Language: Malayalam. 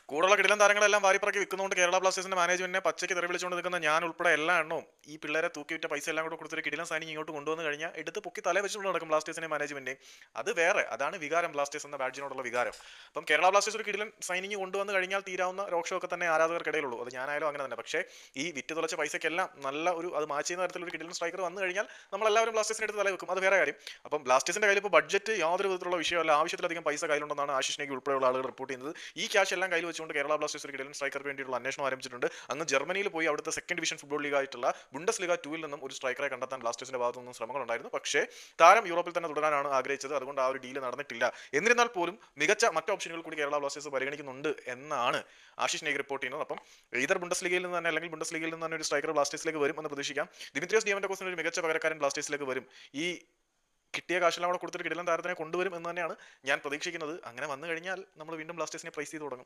കൂടെയുള്ള കിടിലൻ താരങ്ങളെല്ലാം വാരിപ്പറക്കി വിൽക്കുന്നതുകൊണ്ട് കേരള ബ്ലാസ്റ്റേഴ്സിന്റെ മാനേജ്മെന്റിനെ പച്ചയ്ക്ക് തെറി വിളിച്ചുകൊണ്ട് നിൽക്കുന്ന ഞാൻ ഉൾപ്പെടെ എല്ലാ എണ്ണവും ഈ പിള്ളേരെ തൂക്കി വിറ്റ പൈസ എല്ലാം കൂടെ കൊടുത്തൊരു കിടിലൻ സൈനിങ് ഇങ്ങോട്ട് കൊണ്ടുവന്ന് കഴിഞ്ഞാൽ എടുത്ത് പൊക്കി തല വെച്ചുകൊണ്ട് നടക്കും ബ്ലാസ്റ്റേഴ്സിന്റെ മാനേജ്മെന്റ്. അത് വേറെ, അതാണ് വികാരം, ബ്ലാസ്റ്റേഴ്സ് എന്ന ബാഡ്ജിനോടുള്ള വികാരം. അപ്പം കേരള ബ്ലാസ്റ്റേഴ്സ് ഒരു കിടിലൻ സൈനിങ് കൊണ്ടുവന്ന് കഴിഞ്ഞാൽ തീരാവുന്ന രോക്ഷമൊക്കെ തന്നെ ആരാധകർക്കിടയിലുള്ളൂ. അത് ഞാനായാലും അങ്ങനെ തന്നെ. പക്ഷേ ഈ വിറ്റ് തുളച്ച പൈസയ്ക്കെല്ലാം നല്ല ഒരു അത് മാച്ച് ചെയ്യുന്ന തരത്തിലൊരു കിടിലൻ സ്ട്രൈക്കർ വന്നു കഴിഞ്ഞാൽ നമ്മളെല്ലാവരും ബ്ലാസ്റ്റേഴ്സിന്റെ അടുത്ത് തല വെക്കും. അത് വേറെ കാര്യം. അപ്പം ബ്ലാസ്റ്റേഴ്സിന്റെ കയ്യിൽ ഇപ്പോൾ ബഡ്ജറ്റ് യാതൊരു വിധത്തിലുള്ള വിഷയമല്ല, ആവശ്യത്തിലധികം പൈസ കയ്യിലുണ്ടെന്നാണ് ആശിഷ് നെഗി ഉൾപ്പെടെയുള്ള ആളുകൾ റിപ്പോർട്ട് ചെയ്യുന്നത്. ഈ ക്യാഷ് എല്ലാം കയ്യിൽ വെച്ചുകൊണ്ട് കേരള ബ്ലാസ്റ്റേഴ്സ് ഒരു കിടിലൻ സ്ട്രൈക്കർക്ക് വേണ്ടിയുള്ള അന്വേഷണം ആരംഭിച്ചിട്ടുണ്ട്. അങ്ങ് ജർമ്മനിയിൽ പോയി അവിടുത്തെ സെക്കൻഡ് ഡിവിഷൻ ഫുട്ബോൾ ലീഗ് ആയിട്ടുള്ള ബുണ്ടസ് ലീഗ 2 നിന്നും ഒരു സ്ട്രൈക്കറെ കണ്ടെത്താൻ ബ്ലാസ്റ്റേഴ്സിന്റെ ഭാഗത്തു നിന്നും ശ്രമങ്ങളുണ്ടായിരുന്നു. പക്ഷേ താരം യൂറോപ്പിൽ തന്നെ തുടരാനാണ് ആഗ്രഹിച്ചത്. അതുകൊണ്ട് ആ ഒരു ഡീല് നടന്നിട്ടില്ല. എന്നിരുന്നാൽ പോലും മികച്ച മറ്റ് ഓപ്ഷനുകൾ കൂടി കേരള ബ്ലാസ്റ്റേഴ്സ് പരിഗണിക്കുന്നുണ്ട് എന്നാണ് ആശിഷ് നെഗി റിപ്പോർട്ട് ചെയ്യുന്നത്. അപ്പം ഇതർ ബുണ്ടസ് ലീഗയിൽ നിന്ന് തന്നെ അല്ലെങ്കിൽ ബുണ്ടസ് ലീഗയിൽ നിന്ന് തന്നെ ഒരു സ്ട്രൈക്കർ ബ്ലാസ്റ്റേഴ്സിലേക്ക് വരും എന്ന് പ്രതീക്ഷിക്കാം. ദിമിത്രിയോസ് ഡിയാമന്റോസിന് ഒരു മികച്ച പകരക്കാരൻ ബ്ലാസ്റ്റേഴ്സിലേക്ക് വരും. ഈ കിട്ടിയ കാശെല്ലാം കൂടെ കൊടുത്തിട്ട് കിടിലൻ താരത്തിനെ കൊണ്ടുവരും എന്ന് തന്നെയാണ് ഞാൻ പ്രതീക്ഷിക്കുന്നത്. അങ്ങനെ വന്നു കഴിഞ്ഞാൽ നമ്മൾ വീണ്ടും ബ്ലാസ്റ്റേഴ്സിനെ പ്രൈസ് ചെയ്ത് തുടങ്ങും.